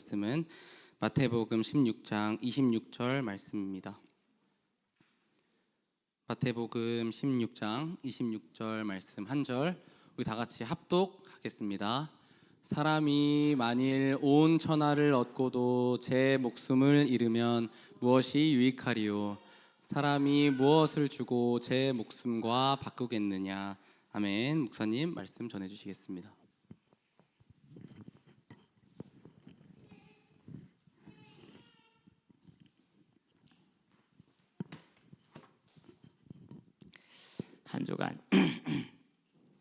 말씀은 마태복음 16장 26절 말씀입니다. 마태복음 16장 26절 말씀 한 절 우리 다 같이 합독하겠습니다. 사람이 만일 온 천하를 얻고도 제 목숨을 잃으면 무엇이 유익하리요? 사람이 무엇을 주고 제 목숨과 바꾸겠느냐? 아멘. 목사님 말씀 전해주시겠습니다.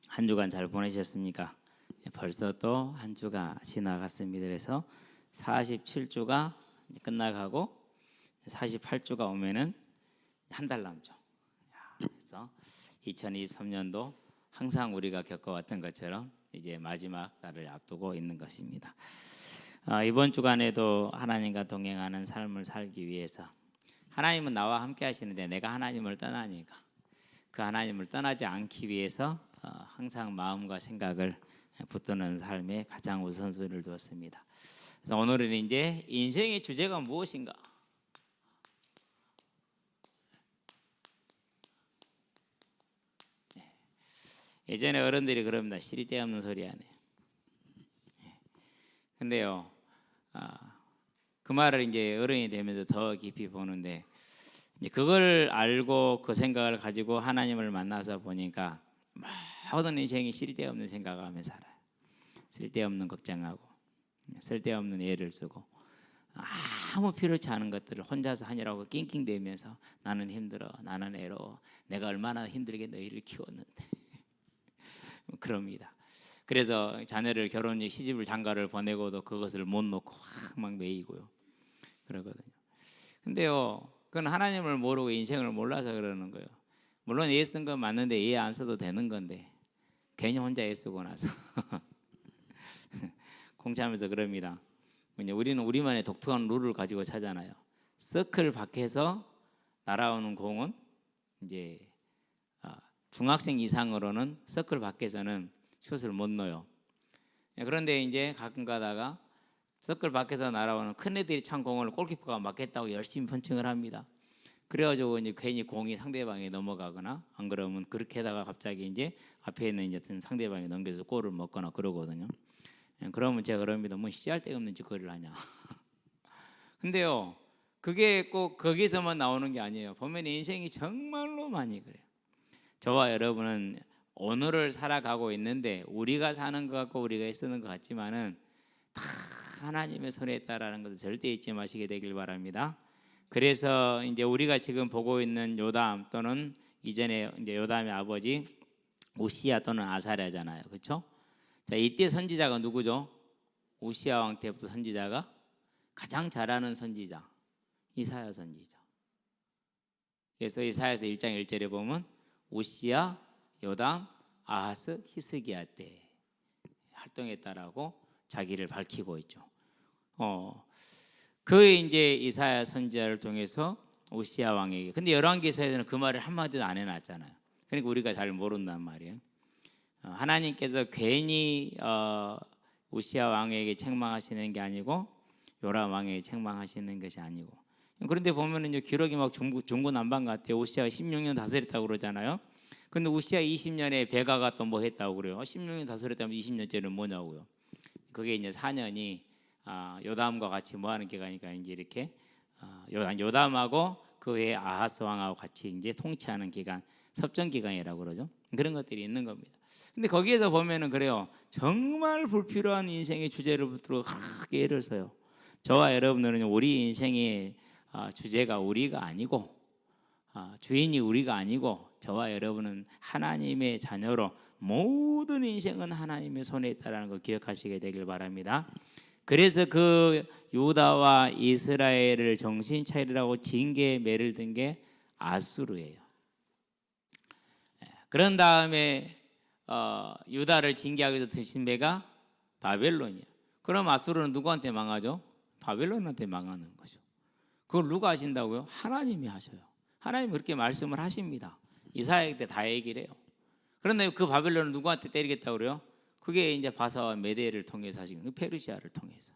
한 주간 잘 보내셨습니까? 벌써 또 한 주가 지나갔습니다. 그래서 47주가 끝나가고 48주가 오면은 한 달 남죠. 그래서 2023년도 항상 우리가 겪어왔던 것처럼 이제 마지막 달을 앞두고 있는 것입니다. 이번 주간에도 하나님과 동행하는 삶을 살기 위해서 하나님은 나와 함께 하시는데 내가 하나님을 떠나니까 그 하나님을 떠나지 않기 위해서 항상 마음과 생각을 붙드는 삶에 가장 우선순위를 두었습니다. 그래서 오늘은 이제 인생의 주제가 무엇인가? 예전에 어른들이 그럽니다. 쓸데없는 소리 하네. 근데요, 그 말을 이제 어른이 되면서 더 깊이 보는데 이제 그걸 알고 그 생각을 가지고 하나님을 만나서 보니까 모든 인생이 쓸데없는 생각하며 살아요. 쓸데없는 걱정하고 쓸데없는 애를 쓰고 아무 필요치 않은 것들을 혼자서 하느라고 낑낑대면서 나는 힘들어, 나는 애로워, 내가 얼마나 힘들게 너희를 키웠는데 그럽니다. 그래서 자녀를 결혼 시집을 장가를 보내고도 그것을 못 놓고 막 매이고요 그러거든요. 근데요, 그건 하나님을 모르고 인생을 몰라서 그러는 거예요. 물론 애 쓴 건 맞는데 애 안 써도 되는 건데 괜히 혼자 애 쓰고 나서 공차하면서 그럽니다. 우리는 우리만의 독특한 룰을 가지고 차잖아요. 서클 밖에서 날아오는 공은 이제 중학생 이상으로는 서클 밖에서는 슛을 못 넣어요. 그런데 이제 가끔 가다가 서클 밖에서 날아오는 큰 애들이 찬 공을 골키퍼가 맞겠다고 열심히 펀칭을 합니다. 그래가지고 이제 괜히 공이 상대방에 넘어가거나 안 그러면 그렇게 하다가 갑자기 이제 앞에 있는 이제 상대방이 넘겨서 골을 먹거나 그러거든요. 그러면 제가 그럽니다. 뭐 씨알 데 없는 짓거리를 하냐. 근데요, 그게 꼭 거기서만 나오는 게 아니에요. 보면 인생이 정말로 많이 그래요. 저와 여러분은 오늘을 살아가고 있는데 우리가 사는 것 같고 우리가 쓰는 것 같지만은 다 하나님의 손에 있다라는 것을 절대 잊지 마시게 되길 바랍니다. 그래서 이제 우리가 지금 보고 있는 요담 또는 이전에 이제 요담의 아버지 우시야 또는 아사랴잖아요, 그렇죠? 자, 이때 선지자가 누구죠? 우시야 왕 때부터 선지자가 가장 잘하는 선지자 이사야 선지자. 그래서 이사야서 1장 1절에 보면 우시야, 요담, 아하스, 히스기야 때 활동했다라고 자기를 밝히고 있죠. 그 이제 이사야 선지자를 통해서 우시야 왕에게, 근데 열왕기서에서는 그 말을 한마디도 안 해놨잖아요. 그러니까 우리가 잘 모른단 말이에요. 하나님께서 괜히 우시야 왕에게 책망하시는 게 아니고 요람 왕에게 책망하시는 것이 아니고. 그런데 보면은 이제 기록이 막 중구난방 같아요. 우시야가 16년 다스렸다고 그러잖아요. 근데 우시야 20년에 베가가 또 뭐 했다고 그래요. 16년 다스렸다면 20년째는 뭐냐고요. 그게 이제 4년이 요담과 같이 뭐 하는 기간이니까 이제 이렇게 요담하고 그 외에 아하스 왕하고 같이 이제 통치하는 기간, 섭정 기간이라고 그러죠. 그런 것들이 있는 겁니다. 근데 거기에서 보면은 그래요. 정말 불필요한 인생의 주제를 붙들고 크게 애를 써요. 저와 여러분들은 우리 인생의 주제가 우리가 아니고 주인이 우리가 아니고 저와 여러분은 하나님의 자녀로 모든 인생은 하나님의 손에 있다는 걸 기억하시게 되길 바랍니다. 그래서 그 유다와 이스라엘을 정신 차리라고 징계의 매를 든 게 아수르예요. 그런 다음에 유다를 징계하기 위해서 드신 매가 바벨론이에요. 그럼 아수르는 누구한테 망하죠? 바벨론한테 망하는 거죠. 그걸 누가 하신다고요? 하나님이 하셔요. 하나님이 그렇게 말씀을 하십니다. 이사야 때 다 얘기를 해요. 그런데 그 바벨론을 누구한테 때리겠다고 그래요? 그게 이제 바사와 메대를 통해서 하신 거예요. 페르시아를 통해서.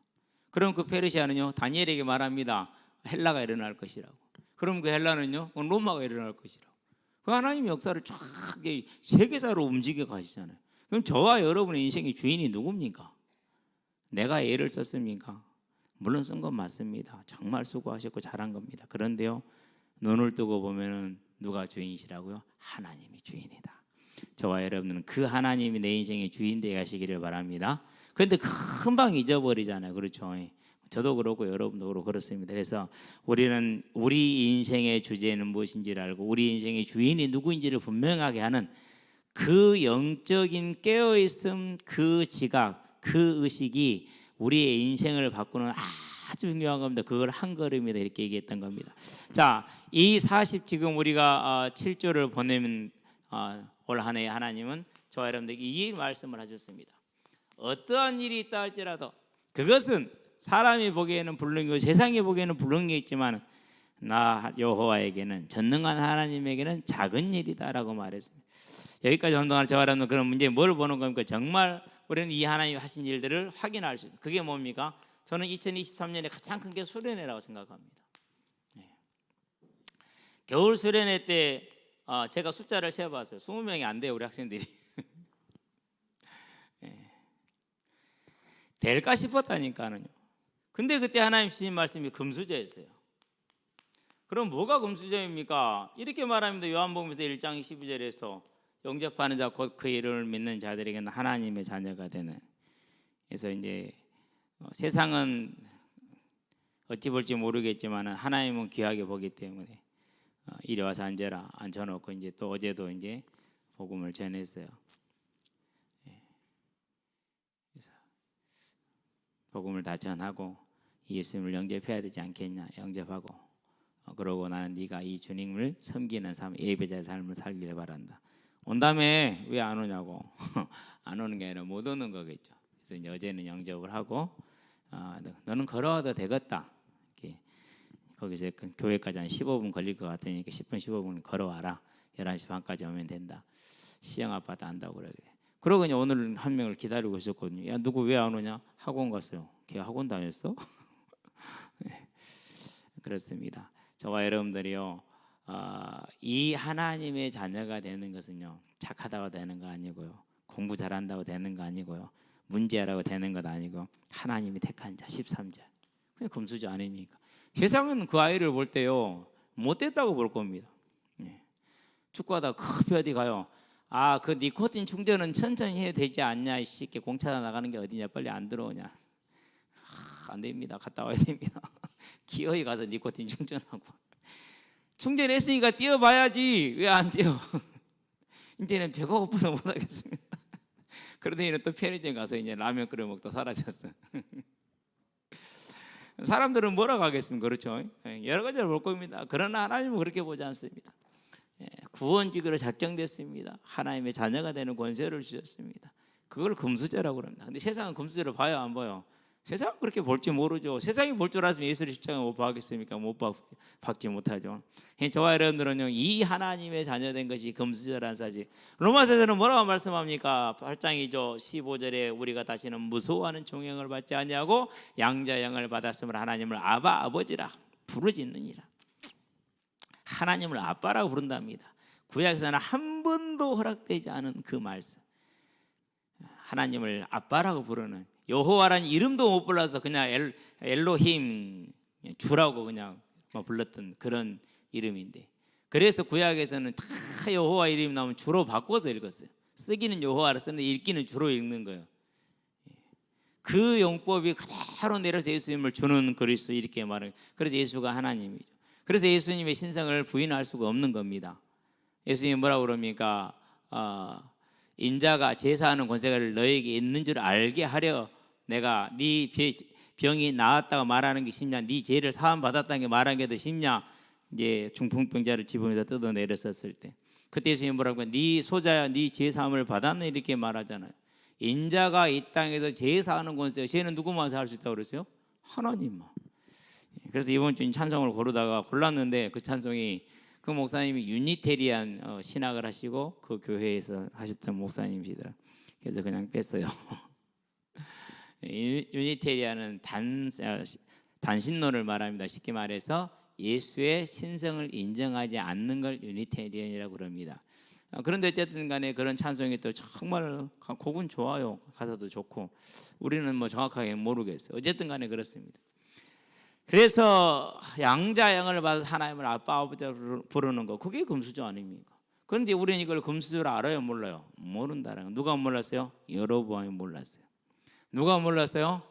그럼 그 페르시아는요 다니엘에게 말합니다. 헬라가 일어날 것이라고. 그럼 그 헬라는요 로마가 일어날 것이라고. 그 하나님의 역사를 쫙 세계사로 움직여 가시잖아요. 그럼 저와 여러분의 인생의 주인이 누굽니까? 내가 애를 썼습니까? 물론 쓴 건 맞습니다. 정말 수고하셨고 잘한 겁니다. 그런데요 눈을 뜨고 보면은 누가 주인이시라고요? 하나님이 주인이다. 저와 여러분은 그 하나님이 내 인생의 주인 되게 하시기를 바랍니다. 그런데 금방 잊어버리잖아요. 그렇죠? 저도 그렇고 여러분도 그렇고 그렇습니다. 그래서 우리는 우리 인생의 주제는 무엇인지를 알고 우리 인생의 주인이 누구인지를 분명하게 하는 그 영적인 깨어있음, 그 지각, 그 의식이 우리의 인생을 바꾸는 아주 중요한 겁니다. 그걸 한 걸음이다 이렇게 얘기했던 겁니다. 자, 이 40 지금 우리가 7조를 보내면 올 한 해에 하나님은 저와 여러분들에게 이 말씀을 하셨습니다. 어떠한 일이 있다 할지라도 그것은 사람이 보기에는 불능이고 세상이 보기에는 불능이겠지만 나 여호와에게는 전능한 하나님에게는 작은 일이다라고 말했습니다. 여기까지 온 동안 저와 여러분은 그런 문제에 뭘 보는 겁니까? 정말 우리는 이 하나님이 하신 일들을 확인할 수 있어요. 그게 뭡니까? 저는 2023년에 가장 큰 게 수련회라고 생각합니다. 겨울 수련회 때 제가 숫자를 세어봤어요. 20명이 안 돼요 우리 학생들이. 될까 싶었다니까요. 근데 그때 하나님 주신 말씀이 금수저였어요. 그럼 뭐가 금수저입니까? 이렇게 말합니다. 요한복음에서 1장 12절에서 영접하는 자 곧 그 이름을 믿는 자들에게는 하나님의 자녀가 되는. 그래서 이제 세상은 어찌 볼지 모르겠지만 하나님은 귀하게 보기 때문에 이리 와서 앉혀놓고 이제 또 어제도 이제 복음을 전했어요. 그래서 복음을 다 전하고 예수님을 영접해야 되지 않겠냐 영접하고 그러고 나는 네가 이 주님을 섬기는 삶 예배자의 삶을 살기를 바란다. 온 다음에 왜 안 오냐고. 안 오는 게 아니라 못 오는 거겠죠. 그래서 이제 어제는 영접을 하고 너는 걸어와도 되겠다. 이렇게 거기서 교회까지 한 15분 걸릴 것 같으니까 10분 15분 걸어와라. 11시 반까지 오면 된다. 시영 아파트 한다고 그래. 그러고 이제 오늘 한 명을 기다리고 있었거든요. 야 누구 왜 안 오냐? 학원 갔어요. 걔 학원 다녔어? 네. 그렇습니다. 저와 여러분들이요. 이 하나님의 자녀가 되는 것은요 착하다고 되는 거 아니고요 공부 잘한다고 되는 거 아니고요 문제라고 되는 것 아니고 하나님이 택한 자 13절 그냥 금수저 아닙니까? 세상은 그 아이를 볼 때요 못됐다고 볼 겁니다. 축구하다가 급히 어디 가요. 그 니코틴 충전은 천천히 해도 되지 않냐 쉽게 공차다 나가는 게 어디냐 빨리 안 들어오냐. 안 됩니다. 갔다 와야 됩니다. 기어이 가서 니코틴 충전하고 충전했으니까 뛰어봐야지. 왜 안 뛰어? 이제는 배가 고파서 못 하겠습니다. 그러더니 또 편의점 가서 이제 라면 끓여 먹다 사라졌어. 사람들은 뭐라고 하겠습니까? 그렇죠? 여러 가지를 볼 겁니다. 그러나 하나님은 그렇게 보지 않습니다. 구원주기로 작정됐습니다. 하나님의 자녀가 되는 권세를 주셨습니다. 그걸 금수저라고 합니다. 근데 세상은 금수저를 봐요, 안 봐요? 세상은 그렇게 볼지 모르죠. 세상이 볼 줄 알았으면 예수를 십자가에 못 박겠습니까? 못 박지 못하죠. 저와 여러분들은요 이 하나님의 자녀된 것이 금수저라는 사실. 로마서에서는 뭐라고 말씀합니까? 8장이죠 15절에 우리가 다시는 무서워하는 종형을 받지 아니하고 양자형을 받았음을 하나님을 아바 아버지라 부르짖느니라. 하나님을 아빠라고 부른답니다. 구약에서는 한 번도 허락되지 않은 그 말씀. 하나님을 아빠라고 부르는 여호와라는 이름도 못 불러서 그냥 엘로힘 주라고 그냥 불렀던 그런 이름인데 그래서 구약에서는 다 여호와 이름이 나오면 주로 바꿔서 읽었어요. 쓰기는 여호와로 쓰는데 읽기는 주로 읽는 거예요. 그 용법이 그대로 내려서 예수님을 주는 그리스도 이렇게 말해요. 그래서 예수가 하나님이죠. 그래서 예수님의 신성을 부인할 수가 없는 겁니다. 예수님이 뭐라고 그럽니까? 인자가 제사하는 권세가 너에게 있는 줄 알게 하려 내가 네 병이 나았다고 말하는 게 쉽냐? 네 죄를 사함 받았다는 게 말하는 게 더 쉽냐? 이제 중풍병자를 지붕에서 뜯어내렸었을 때 그때 예수님이 뭐라고 네 소자야 네 죄 사함을 받았네 이렇게 말하잖아요. 인자가 이 땅에서 제사하는 권세 죄는 누구만 할 수 있다고 그랬어요? 하나님만. 그래서 이번 주에 찬송을 고르다가 골랐는데 그 찬송이 그 목사님이 유니테리안 신학을 하시고 그 교회에서 하셨던 목사님이시더라. 그래서 그냥 뺐어요. 유니테리아는 단신론을 말합니다. 쉽게 말해서 예수의 신성을 인정하지 않는 걸 유니테리안이라고 그럽니다. 그런데 어쨌든 간에 그런 찬송이 또 정말 곡은 좋아요. 가사도 좋고 우리는 뭐 정확하게 모르겠어요. 어쨌든 간에 그렇습니다. 그래서 양자 영을 받아서 하나님을 아빠 아버지 부르는 거 그게 금수저 아닙니까? 그런데 우리는 이걸 금수저로 알아요 몰라요? 모른다는 거. 누가 몰랐어요? 여로보암이 몰랐어요. 누가 몰랐어요?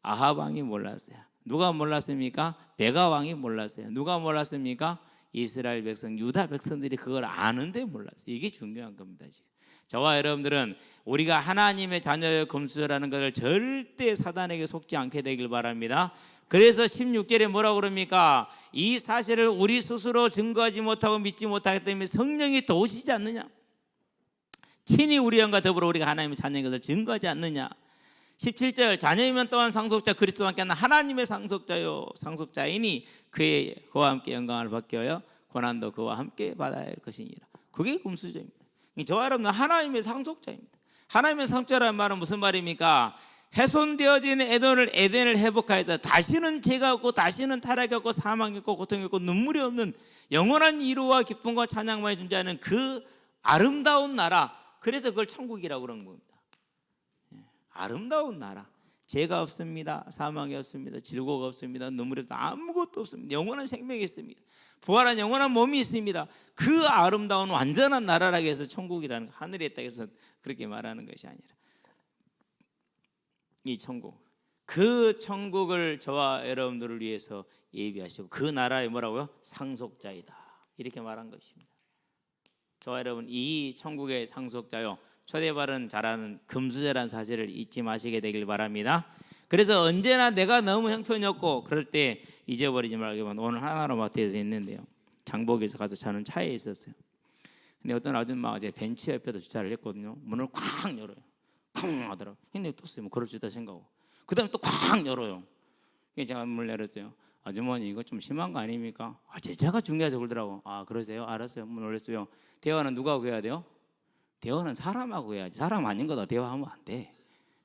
아합 왕이 몰랐어요. 누가 몰랐습니까? 베가 왕이 몰랐어요. 누가 몰랐습니까? 이스라엘 백성, 유다 백성들이 그걸 아는데 몰랐어요. 이게 중요한 겁니다. 지금 저와 여러분들은 우리가 하나님의 자녀의 금수저라는 것을 절대 사단에게 속지 않게 되길 바랍니다. 그래서 16절에 뭐라고 그럽니까? 이 사실을 우리 스스로 증거하지 못하고 믿지 못하기 때문에 성령이 도우시지 않느냐? 친히 우리 영과 더불어 우리가 하나님의 자녀인 것을 증거하지 않느냐? 17절 자녀이면 또한 상속자 그리스도와 함께 하는 하나님의 상속자요 상속자이니 그와 함께 영광을 받게하여 고난도 그와 함께 받아야 할 것이니라. 그게 금수저입니다. 저와 여러분은 하나님의 상속자입니다. 하나님의 상속자라는 말은 무슨 말입니까? 훼손되어진 에덴을 회복하여서 다시는 죄가 없고 다시는 타락이 없고 사망이 없고 고통이 없고 눈물이 없는 영원한 이루와 기쁨과 찬양만이 존재하는 그 아름다운 나라. 그래서 그걸 천국이라고 그러는 겁니다. 아름다운 나라. 죄가 없습니다. 사망이 없습니다. 질고가 없습니다. 눈물이 없습니다. 아무것도 없습니다. 영원한 생명이 있습니다. 부활한 영원한 몸이 있습니다. 그 아름다운 완전한 나라라고 해서 천국이라는 하늘에 있다 해서 그렇게 말하는 것이 아니라 이 천국, 그 천국을 저와 여러분들을 위해서 예비하시고 그 나라의 뭐라고요? 상속자이다 이렇게 말한 것입니다. 저와 여러분 이 천국의 상속자요 초대발은 잘하는 금수저라는 사실을 잊지 마시게 되길 바랍니다. 그래서 언제나 내가 너무 형편없고 그럴 때 잊어버리지 말고 오늘 하나로 마트에서 있는데요 장복에서 가서 저는 차에 있었어요. 근데 어떤 아줌마가 제 벤치 옆에다 주차를 했거든요. 문을 쾅 열어요. 쾅 하더라고요. 근데 또 뭐 그럴 수 있다 생각하고 그 다음에 또 쾅 열어요. 그래서 제가 문을 열었어요. 아주머니 이거 좀 심한 거 아닙니까? 제 차가 중요하죠 그러더라고. 아 그러세요? 알았어요. 문 올렸어요. 대화는 누가 하고 해야 돼요? 대화는 사람하고 해야지. 사람 아닌 거다 대화하면 안 돼.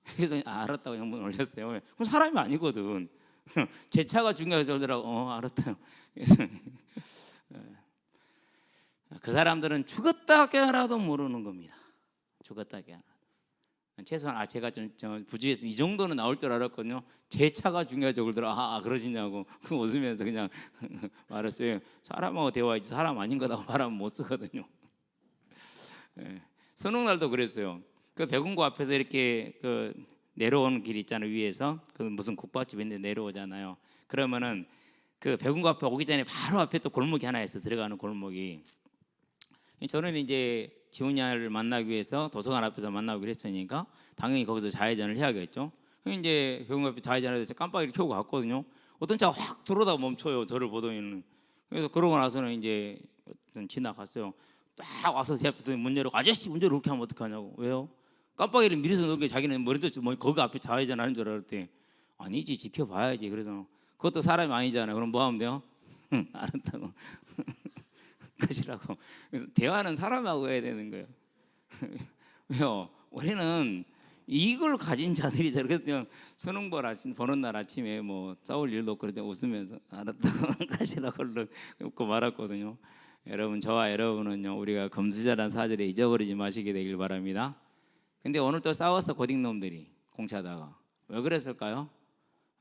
그래서 알았다고 문 올렸어요. 그럼 사람이 아니거든. 제 차가 중요해서 그러더라고. 알았다요. 그래서 그 사람들은 죽었다 깨어나도 모르는 겁니다. 죽었다 깨어나. 최소한 제가 좀 부주의해서 이 정도는 나올 줄 알았거든요. 제 차가 중요하죠 그러더라고. 그러시냐고 웃으면서 그냥 말했어요. 사람하고 대화하지 사람 아닌 거다고 말하면 못 쓰거든요. 선홍날도 그랬어요. 그 백운고 앞에서 이렇게 그 내려오는 길 있잖아요. 위에서 그 무슨 국밥집 있는데 내려오잖아요. 그러면은 그 백운고 앞에 오기 전에 바로 앞에 또 골목이 하나 있어 들어가는 골목이. 저는 이제 지훈이를 만나기 위해서 도서관 앞에서 만나기로 했으니까 당연히 거기서 좌회전을 해야겠죠. 이제 백운고 앞에 좌회전을 해서 깜빡이를 켜고 갔거든요. 어떤 차가 확 들어오다가 멈춰요. 저를 보더니는. 그래서 그러고 나서는 이제 지나갔어요. 딱 와서 제 앞에 문 열고 아저씨 문 열고 그렇게 하면 어떡하냐고. 왜요? 깜빡이를 미리서 넣은 게 자기는 머리도 뭐 거기 앞에 좌회전하는 줄 알았대. 아니지 지켜봐야지. 그래서 그것도 사람이 아니잖아요. 그럼 뭐 하면 돼요? 알았다고 가시라고. 그래서 대화는 사람하고 해야 되는 거예요. 왜요? 우리는 이걸 가진 자들이죠. 그래서 그냥 수능벌 아침 보는 날 아침에 뭐 싸울 일도 없고 그래서 웃으면서 알았다고 가시라고 웃고 말았거든요. 여러분 저와 여러분은요 우리가 금수저라는 사실에 잊어버리지 마시게 되길 바랍니다. 근데 오늘 또 싸웠어 고딩놈들이 공차다가. 왜 그랬을까요?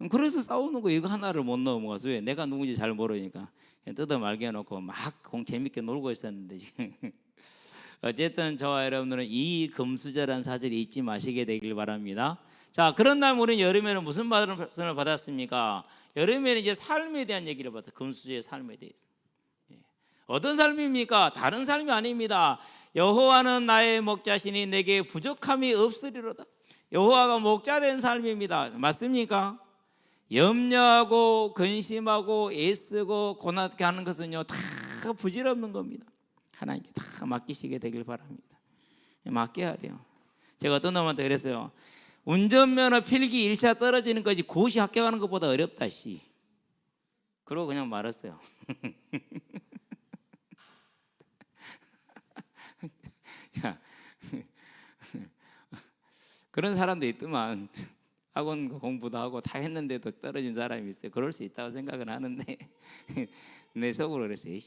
그래서 싸우는 거 이거 하나를 못 넘어가서 왜? 내가 누군지 잘 모르니까 뜯어 말게 해놓고 막 공 재밌게 놀고 있었는데 지금 어쨌든 저와 여러분들은 이 금수저라는 사실을 잊지 마시게 되길 바랍니다. 자 그런 다음 우리는 여름에는 무슨 말씀을 받았습니까? 여름에는 이제 삶에 대한 얘기를 받았어요. 금수저의 삶에 대해서. 어떤 삶입니까? 다른 삶이 아닙니다. 여호와는 나의 목자시니 내게 부족함이 없으리로다. 여호와가 목자된 삶입니다. 맞습니까? 염려하고 근심하고 애쓰고 고난하게 하는 것은요 다 부질없는 겁니다. 하나님께 다 맡기시게 되길 바랍니다. 맡겨야 돼요. 제가 어떤 놈한테 그랬어요. 운전면허 필기 1차 떨어지는 것이 고시 합격하는 것보다 어렵다 씨. 그러고 그냥 말았어요. 야, 그런 사람도 있더만 학원 공부도 하고 다 했는데도 떨어진 사람이 있어요. 그럴 수 있다고 생각은 하는데 내 속으로 그랬어요.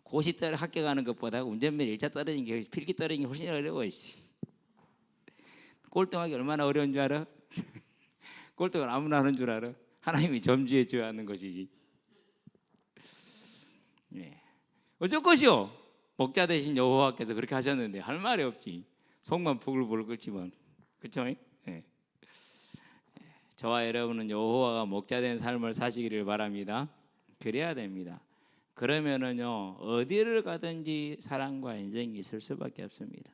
고시 떨어 합격하는 것보다 운전면허 1차 떨어진 게 필기 떨어진 게 훨씬 어려워. 꼴등하기 얼마나 어려운 줄 알아? 꼴등을 아무나 하는 줄 알아? 하나님이 점주해 줘야 하는 것이지. 예. 어쩔 것이요? 목자 대신 여호와께서 그렇게 하셨는데 할 말이 없지. 속만 부글부글 끓지만, 그렇죠? 예. 저와 여러분은 여호와가 목자 된 삶을 사시기를 바랍니다. 그래야 됩니다. 그러면은요 어디를 가든지 사랑과 인정이 있을 수밖에 없습니다.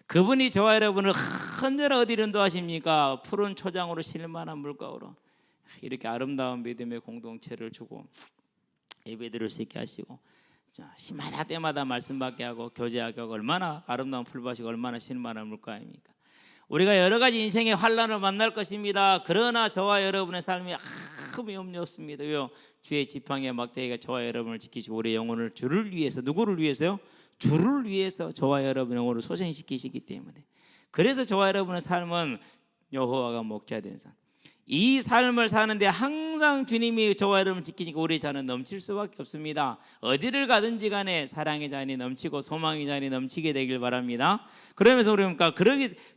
그분이 저와 여러분을 언제나 어디를 인도하십니까? 푸른 초장으로 실만한 물가로 이렇게 아름다운 믿음의 공동체를 주고 예배드릴 수 있게 하시고, 시마다 때마다 말씀받게 하고 교제하게 하고, 얼마나 아름다운 풀밭이고 얼마나 실만한 물가입니까? 우리가 여러 가지 인생의 환란을 만날 것입니다. 그러나 저와 여러분의 삶이 아무 염려 없습니다. 왜요? 주의 지팡이와 막대기가 저와 여러분을 지키시고 우리의 영혼을 주를 위해서, 누구를 위해서요? 주를 위해서 저와 여러분의 영혼을 소생시키시기 때문에. 그래서 저와 여러분의 삶은 여호와가 목자 된 삶, 이 삶을 사는데 항상 주님이 저와 여러분을 지키니까 우리 자는 넘칠 수밖에 없습니다. 어디를 가든지 간에 사랑의 잔이 넘치고 소망의 잔이 넘치게 되길 바랍니다. 그러면서 우리가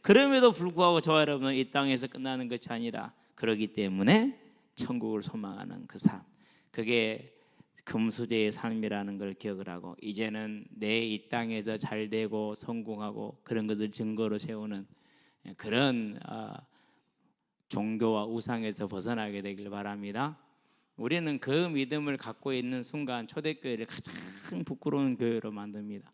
그럼에도 불구하고 저와 여러분은 이 땅에서 끝나는 것이 아니라, 그러기 때문에 천국을 소망하는 그 삶, 그게 금수저의 삶이라는 걸 기억을 하고, 이제는 내 이 땅에서 잘 되고 성공하고 그런 것을 증거로 세우는 그런 종교와 우상에서 벗어나게 되길 바랍니다. 우리는 그 믿음을 갖고 있는 순간 초대교회를 가장 부끄러운 교회로 만듭니다.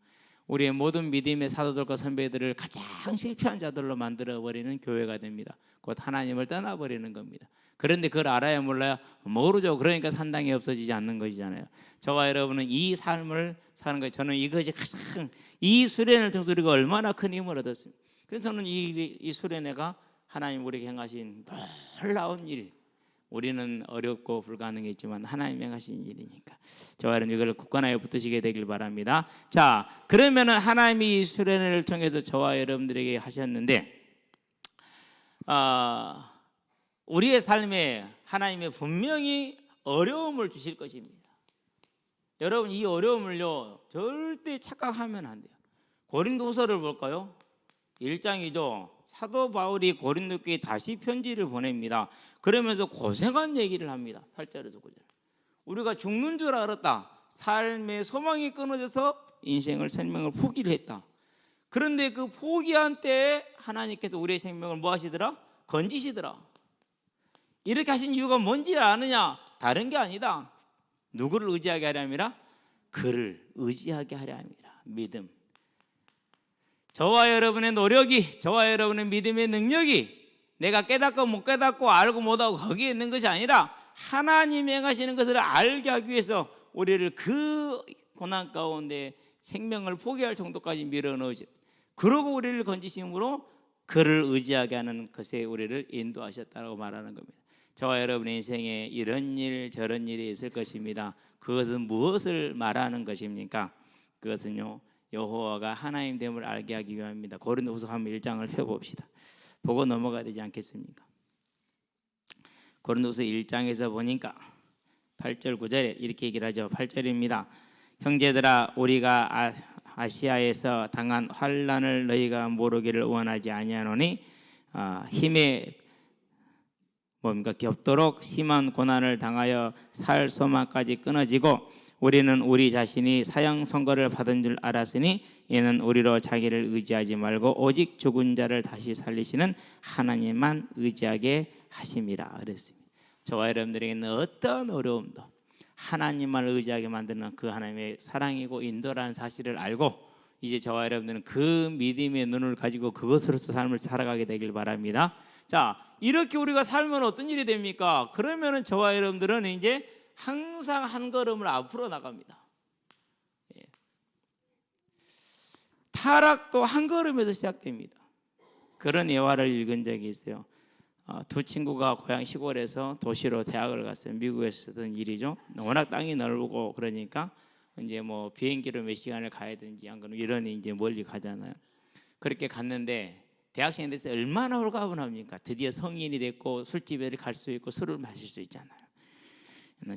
우리의 모든 믿음의 사도들과 선배들을 가장 실패한 자들로 만들어버리는 교회가 됩니다. 곧 하나님을 떠나버리는 겁니다. 그런데 그걸 알아야 몰라야? 모르죠. 그러니까 산당이 없어지지 않는 것이잖아요. 저와 여러분은 이 삶을 사는 거예요. 저는 이것이 가장, 이 수련을 통해서 우리가 얼마나 큰 힘을 얻었습니다. 그래서 저는 이 수련회가 하나님 우리에게 행하신 놀라운 일, 우리는 어렵고 불가능했지만 하나님이 행하신 일이니까 저와 여러분 이걸 굳건하게 붙드시게 되길 바랍니다. 자, 그러면은 하나님이 이 수련회를 통해서 저와 여러분들에게 하셨는데, 우리의 삶에 하나님이 분명히 어려움을 주실 것입니다. 여러분, 이 어려움을요 절대 착각하면 안 돼요. 고린도후서를 볼까요? 1장이죠. 사도 바울이 고린도교회에 다시 편지를 보냅니다. 그러면서 고생한 얘기를 합니다. 8절에서 9절. 우리가 죽는 줄 알았다. 삶의 소망이 끊어져서 인생을, 생명을 포기를 했다. 그런데 그 포기한 때에 하나님께서 우리의 생명을 뭐 하시더라? 건지시더라. 이렇게 하신 이유가 뭔지 아느냐? 다른 게 아니다. 누구를 의지하게 하려 함이라? 그를 의지하게 하려 함이라. 믿음. 저와 여러분의 노력이, 저와 여러분의 믿음의 능력이 내가 깨닫고 못 깨닫고 알고 못하고 거기에 있는 것이 아니라, 하나님이 행하시는 것을 알게 하기 위해서 우리를 그 고난 가운데 생명을 포기할 정도까지 밀어넣으셨. 그러고 우리를 건지심으로 그를 의지하게 하는 것에 우리를 인도하셨다고 말하는 겁니다. 저와 여러분의 인생에 이런 일 저런 일이 있을 것입니다. 그것은 무엇을 말하는 것입니까? 그것은요, 여호와가 하나님됨을 알게 하기 위함입니다. 고린도후서 1장을 펴봅시다. 보고 넘어가야 되지 않겠습니까? 고린도후서 1장에서 보니까 8절 9절에 이렇게 얘기를 하죠. 8절입니다. 형제들아, 우리가 아시아에서 당한 환난을 너희가 모르기를 원하지 아니하노니, 힘에 겹도록 심한 고난을 당하여 살 소망까지 끊어지고, 우리는 우리 자신이 사형 선고를 받은 줄 알았으니 이는 우리로 자기를 의지하지 말고 오직 죽은 자를 다시 살리시는 하나님만 의지하게 하심이라 그랬습니다. 저와 여러분들에게는 어떤 어려움도 하나님만 의지하게 만드는 그 하나님의 사랑이고 인도라는 사실을 알고, 이제 저와 여러분들은 그 믿음의 눈을 가지고 그것으로서 삶을 살아가게 되길 바랍니다. 자, 이렇게 우리가 살면 어떤 일이 됩니까? 그러면은 저와 여러분들은 이제 항상 한 걸음을 앞으로 나갑니다. 타락도 한 걸음에서 시작됩니다. 그런 예화를 읽은 적이 있어요. 두 친구가 고향 시골에서 도시로 대학을 갔어요. 미국에서 쓰던 일이죠. 워낙 땅이 넓고 그러니까 이제 뭐 비행기로 몇 시간을 가야 되는지 안 그러면 이러니 이제 멀리 가잖아요. 그렇게 갔는데 대학생이 돼서 얼마나 홀가분합니까? 드디어 성인이 됐고 술집에 갈 수 있고 술을 마실 수 있잖아요.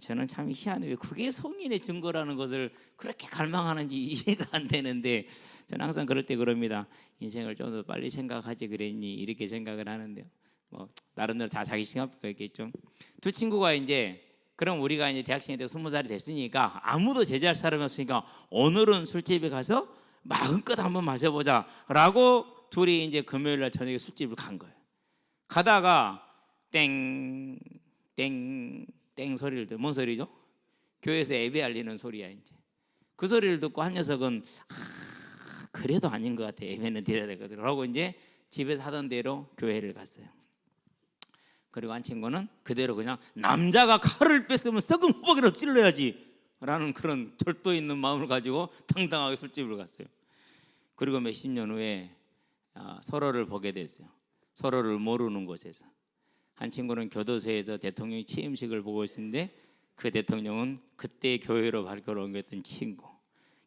저는 참 희한해요. 왜 그게 성인의 증거라는 것을 그렇게 갈망하는지 이해가 안 되는데, 저는 항상 그럴 때 그럽니다. 인생을 좀 더 빨리 생각하지 그랬니? 이렇게 생각을 하는데요. 뭐 나름대로 다 자기 생각가 있겠죠. 두 친구가 이제, 그럼 우리가 이제 대학생이 되고 20살이 됐으니까 아무도 제재할 사람이 없으니까 오늘은 술집에 가서 마음껏 한번 마셔보자라고 둘이 이제 금요일 날 저녁에 술집을 간 거예요. 가다가 땡 소리를 뭔 소리죠? 교회에서 예배 알리는 소리야. 이제 그 소리를 듣고 한 녀석은 그래도 아닌 것 같아, 예배는 드려야 되거든 라고 이제 집에서 하던 대로 교회를 갔어요. 그리고 한 친구는 그대로 그냥 남자가 칼을 뺐으면 썩은 호박이라도 찔러야지 라는 그런 절도 있는 마음을 가지고 당당하게 술집을 갔어요. 그리고 몇십 년 후에 서로를 보게 됐어요. 서로를 모르는 곳에서. 한 친구는 교도소에서 대통령 취임식을 보고 있었는데, 그 대통령은 그때 교회로 발표를 옮겼던 친구.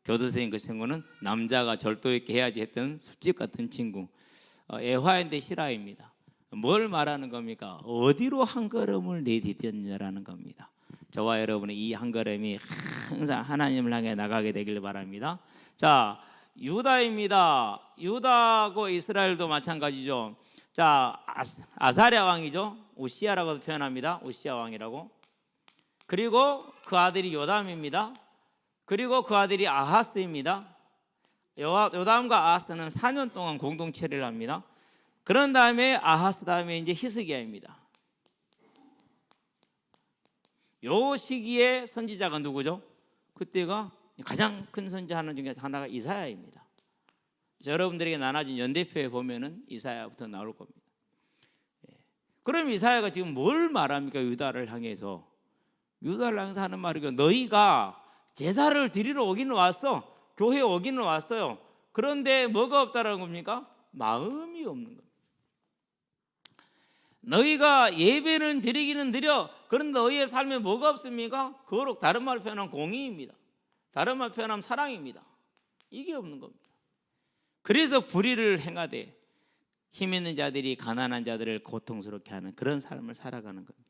교도소인 그 친구는 남자가 절도 있게 해야지 했던 술집 같은 친구. 애화인데 실화입니다. 뭘 말하는 겁니까? 어디로 한 걸음을 내디뎠냐라는 겁니다. 저와 여러분의 이 한 걸음이 항상 하나님을 향해 나가게 되길 바랍니다. 자, 유다입니다. 유다하고 이스라엘도 마찬가지죠. 자, 아사랴 왕이죠. 우시야라고도 표현합니다. 우시야 왕이라고. 그리고 그 아들이 요담입니다. 그리고 그 아들이 아하스입니다. 요담과 아하스는 4년 동안 공동 체리를 합니다. 그런 다음에 아하스 다음에 이제 히스기야입니다. 요 시기에 선지자가 누구죠? 그때가 가장 큰 선지 하는 중에 하나가 이사야입니다. 여러분들에게 나눠진 연대표에 보면은 이사야부터 나올 겁니다. 그럼 이사야가 지금 뭘 말합니까? 유다를 향해서. 유다를 향해서 하는 말이고, 너희가 제사를 드리러 오기는 왔어. 교회에 오기는 왔어요. 그런데 뭐가 없다라는 겁니까? 마음이 없는 겁니다. 너희가 예배는 드리기는 드려. 그런데 너희의 삶에 뭐가 없습니까? 거룩, 다른 말로 표현하면 공의입니다. 다른 말로 표현하면 사랑입니다. 이게 없는 겁니다. 그래서 불의를 행하되 힘 있는 자들이 가난한 자들을 고통스럽게 하는 그런 삶을 살아가는 겁니다.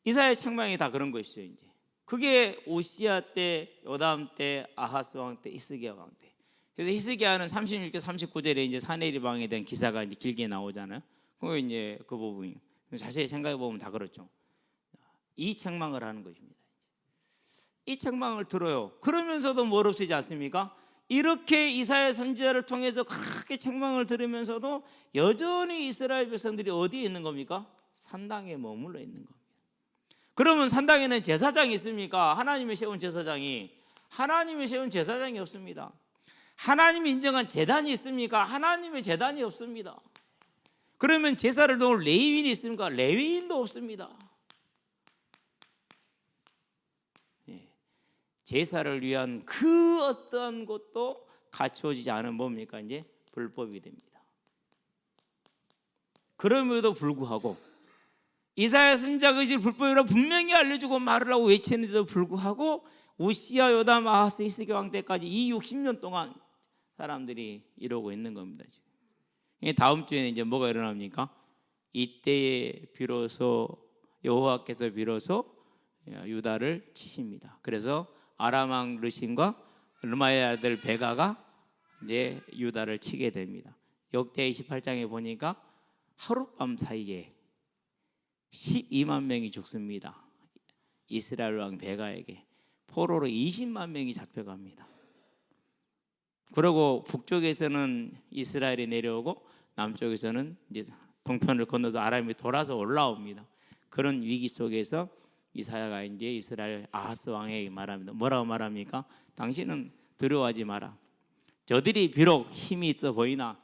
이사야 책망이 다 그런 것이죠. 이제 그게 오시야 때, 요담 때, 아하스 왕 때, 히스기야 왕 때. 그래서 히스기야는 36절 39절에 이제 사네립 왕에 대한 기사가 이제 길게 나오잖아요. 그 이제 그 부분이 자세히 생각해 보면 다 그렇죠. 이 책망을 하는 것입니다. 이 책망을 들어요. 그러면서도 뭘 없애지 않습니까? 이렇게 이사야 선지자를 통해서 그렇게 책망을 들으면서도 여전히 이스라엘 백성들이 어디에 있는 겁니까? 산당에 머물러 있는 겁니다. 그러면 산당에는 제사장이 있습니까? 하나님이 세운 제사장이. 하나님이 세운 제사장이 없습니다. 하나님이 인정한 제단이 있습니까? 하나님의 제단이 없습니다. 그러면 제사를 도울 레위인이 있습니까? 레위인도 없습니다. 제사를 위한 그 어떤 것도 갖추어지지 않은 뭡니까? 이제 불법이 됩니다. 그럼에도 불구하고 이사야 선지자가 이 불법이라고 분명히 알려주고 말을 하고 외치는데도 불구하고 우시야, 요담, 아하스, 히스기야 왕 때까지 이 60년 동안 사람들이 이러고 있는 겁니다. 지금 다음 주에는 이제 뭐가 일어납니까? 이때에 비로소 여호와께서 비로소 유다를 치십니다. 그래서 아람 왕 르신과 르마의 아들 베가가 이제 유다를 치게 됩니다. 역대 28장에 보니까 하룻밤 사이에 12만 명이 죽습니다. 이스라엘 왕 베가에게 포로로 20만 명이 잡혀갑니다. 그리고 북쪽에서는 이스라엘이 내려오고 남쪽에서는 이제 동편을 건너서 아람이 돌아서 올라옵니다. 그런 위기 속에서 이사야가 이제 이스라엘 아하스 왕에게 말합니다. 뭐라고 말합니까? 당신은 두려워하지 마라. 저들이 비록 힘이 있어 보이나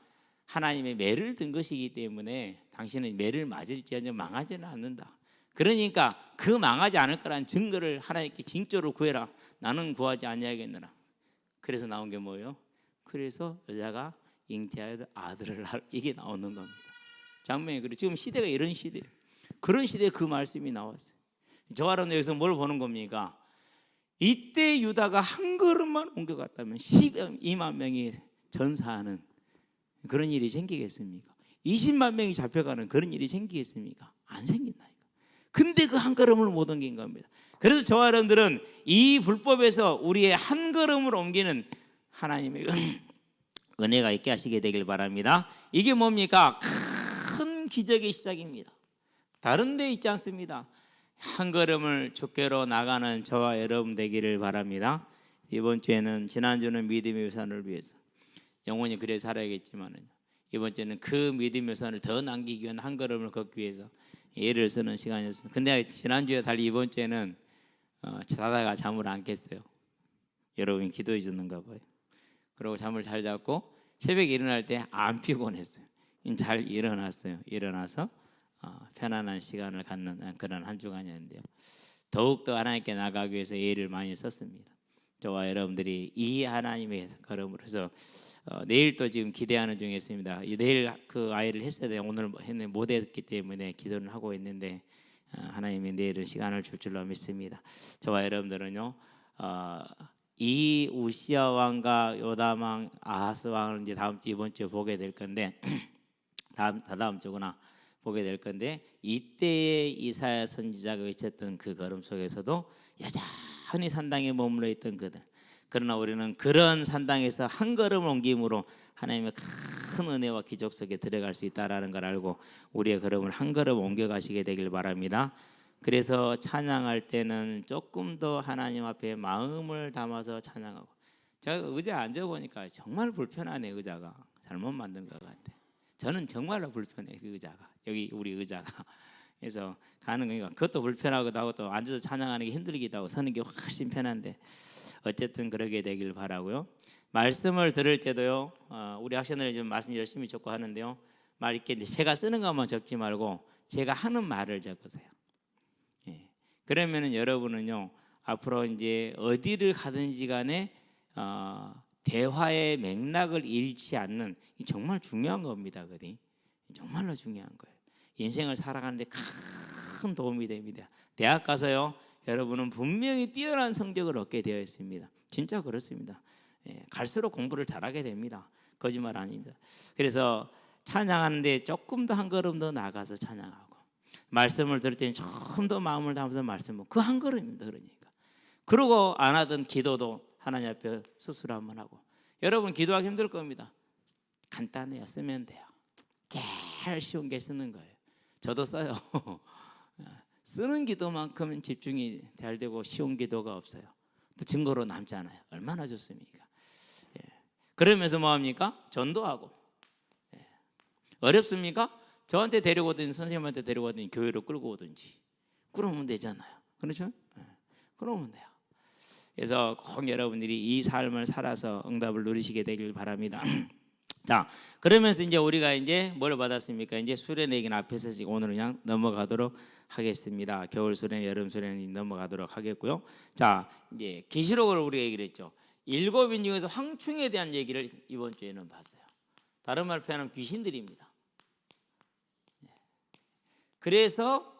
하나님의 매를 든 것이기 때문에 당신은 매를 맞을지언정 망하지는 않는다. 그러니까 그 망하지 않을 거라는 증거를 하나님께 징조로 구해라. 나는 구하지 아니하겠느라. 그래서 나온 게 뭐예요? 그래서 여자가 잉태하여 아들을 낳을, 이게 나오는 겁니다. 장면이 그래. 지금 시대가 이런 시대예요. 그런 시대에 그 말씀이 나왔어요. 저와는 여기서 뭘 보는 겁니까? 이때 유다가 한 걸음만 옮겨갔다면 12만 명이 전사하는 그런 일이 생기겠습니까? 20만 명이 잡혀가는 그런 일이 생기겠습니까? 안 생긴다니까. 근데 그 한 걸음을 못 옮긴 겁니다. 그래서 저와 여러분들은 이 불법에서 우리의 한 걸음을 옮기는 하나님의 은혜가 있게 하시게 되길 바랍니다. 이게 뭡니까? 큰 기적의 시작입니다. 다른 데 있지 않습니다. 한 걸음을 주께로 나가는 저와 여러분 되기를 바랍니다. 이번 주에는, 지난주는 믿음의 유산을 위해서 영원히 그래 살아야겠지만, 이번 주에는 그 믿음의 유산을 더 남기기 위한 한 걸음을 걷기 위해서 예를 쓰는 시간이었습니다. 근데 지난주에 달리 이번 주에는 자다가 잠을 안 깼어요. 여러분이 기도해 주는가 봐요. 그리고 잠을 잘 잤고 새벽에 일어날 때 안 피곤했어요. 잘 일어났어요. 일어나서 편안한 시간을 갖는 그런 한 주간이었는데요. 더욱더 하나님께 나가기 위해서 예를 많이 썼습니다. 저와 여러분들이 이 하나님의 걸음으로 해서 내일 또 지금 기대하는 중에 있습니다. 내일 그 아이를 했어야 돼요. 오늘 했는데 못 했기 때문에 기도를 하고 있는데 하나님이 내일은 시간을 줄 줄로 믿습니다. 저와 여러분들은요, 이 우시야 왕과 요담 왕, 아하스 왕을 이제 다음 주 이번 주에 보게 될 건데 다다음 주구나 보게 될 건데, 이때의 이사야 선지자가 외쳤던 그 걸음 속에서도 여전히 산당에 머물러 있던 그들, 그러나 우리는 그런 산당에서 한 걸음 옮김으로 하나님의 큰 은혜와 기적 속에 들어갈 수 있다라는 걸 알고 우리의 걸음을 한 걸음 옮겨가시게 되길 바랍니다. 그래서 찬양할 때는 조금 더 하나님 앞에 마음을 담아서 찬양하고, 제가 의자에 앉아보니까 정말 불편하네. 의자가 잘못 만든 것 같아. 저는 정말로 불편해. 그 의자가, 여기 우리 의자가. 그래서 가는 거니까 그것도 불편하기도 하고 또 앉아서 찬양하는 게 힘들기도 하고 서는 게 훨씬 편한데, 어쨌든 그러게 되길 바라고요. 말씀을 들을 때도요, 우리 학생들 좀 말씀 열심히 적고 하는데요, 말 이렇게 제가 쓰는 것만 적지 말고 제가 하는 말을 적으세요. 예. 그러면은 여러분은요, 앞으로 이제 어디를 가든지 간에 대화의 맥락을 잃지 않는, 정말 중요한 겁니다. 그게 정말로 중요한 거예요. 인생을 살아가는데 큰 도움이 됩니다. 대학 가서요, 여러분은 분명히 뛰어난 성적을 얻게 되어 있습니다. 진짜 그렇습니다. 예, 갈수록 공부를 잘하게 됩니다. 거짓말 아닙니다. 그래서 찬양하는데 조금 더 한 걸음 더 나가서 찬양하고, 말씀을 들을 때는 조금 더 마음을 담아서 말씀을, 그 한 걸음입니다. 그러니까 그러고 안 하던 기도도 하나님 앞에 스스로 한번 하고. 여러분 기도하기 힘들 겁니다. 간단해요. 쓰면 돼요. 제일 쉬운 게 쓰는 거예요. 저도 써요. 쓰는 기도만큼 집중이 잘 되고 쉬운 기도가 없어요. 또 증거로 남잖아요. 얼마나 좋습니까? 예. 그러면서 뭐합니까? 전도하고. 예. 어렵습니까? 저한테 데리고 오든지 선생님한테 데리고 오든지 교회로 끌고 오든지 그러면 되잖아요. 그렇죠? 예. 그러면 돼요. 그래서 꼭 여러분들이 이 삶을 살아서 응답을 누리시게 되길 바랍니다. 자, 그러면서 이제 우리가 이제 뭘 받았습니까? 이제 수련회긴 앞에서 지금 오늘 그냥 넘어가도록 하겠습니다. 겨울 수련, 여름 수련이 넘어가도록 하겠고요. 자, 이제 계시록을 우리가 얘기를 했죠. 7인 중에서 황충에 대한 얘기를 이번 주에는 봤어요. 다른 말로 표현하면 귀신들입니다. 그래서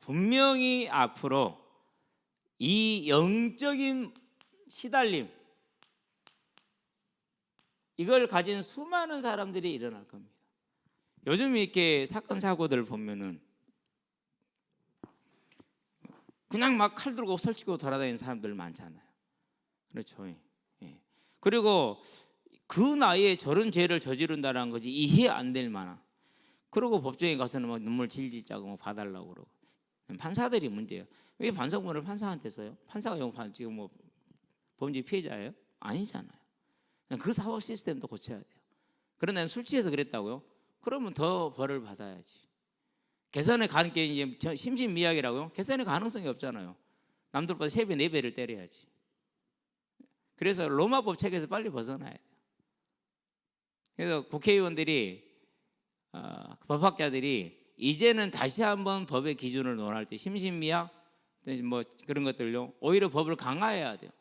분명히 앞으로 이 영적인 시달림, 이걸 가진 수많은 사람들이 일어날 겁니다. 요즘 이렇게 사건 사고들 보면은 그냥 막 칼 들고 설치고 돌아다니는 사람들 많잖아요. 그렇죠. 예. 그리고 그 나이에 저런 죄를 저지른다는 것이 이해 안 될 만한. 그리고 법정에 가서는 막 눈물 질질 짜고 막 봐달라고 그러고. 판사들이 문제예요. 왜 반성문을 판사한테 써요? 판사가 지금 뭐 범죄 피해자예요? 아니잖아요. 그 사법 시스템도 고쳐야 돼요. 그런데 술 취해서 그랬다고요? 그러면 더 벌을 받아야지. 계산에 가는 게 이제 심신미약이라고요? 계산의 가능성이 없잖아요. 남들보다 3배, 4배를 때려야지. 그래서 로마법 책에서 빨리 벗어나야 돼요. 그래서 국회의원들이 법학자들이 이제는 다시 한번 법의 기준을 논할 때 심신미약 뭐 그런 것들요, 오히려 법을 강화해야 돼요.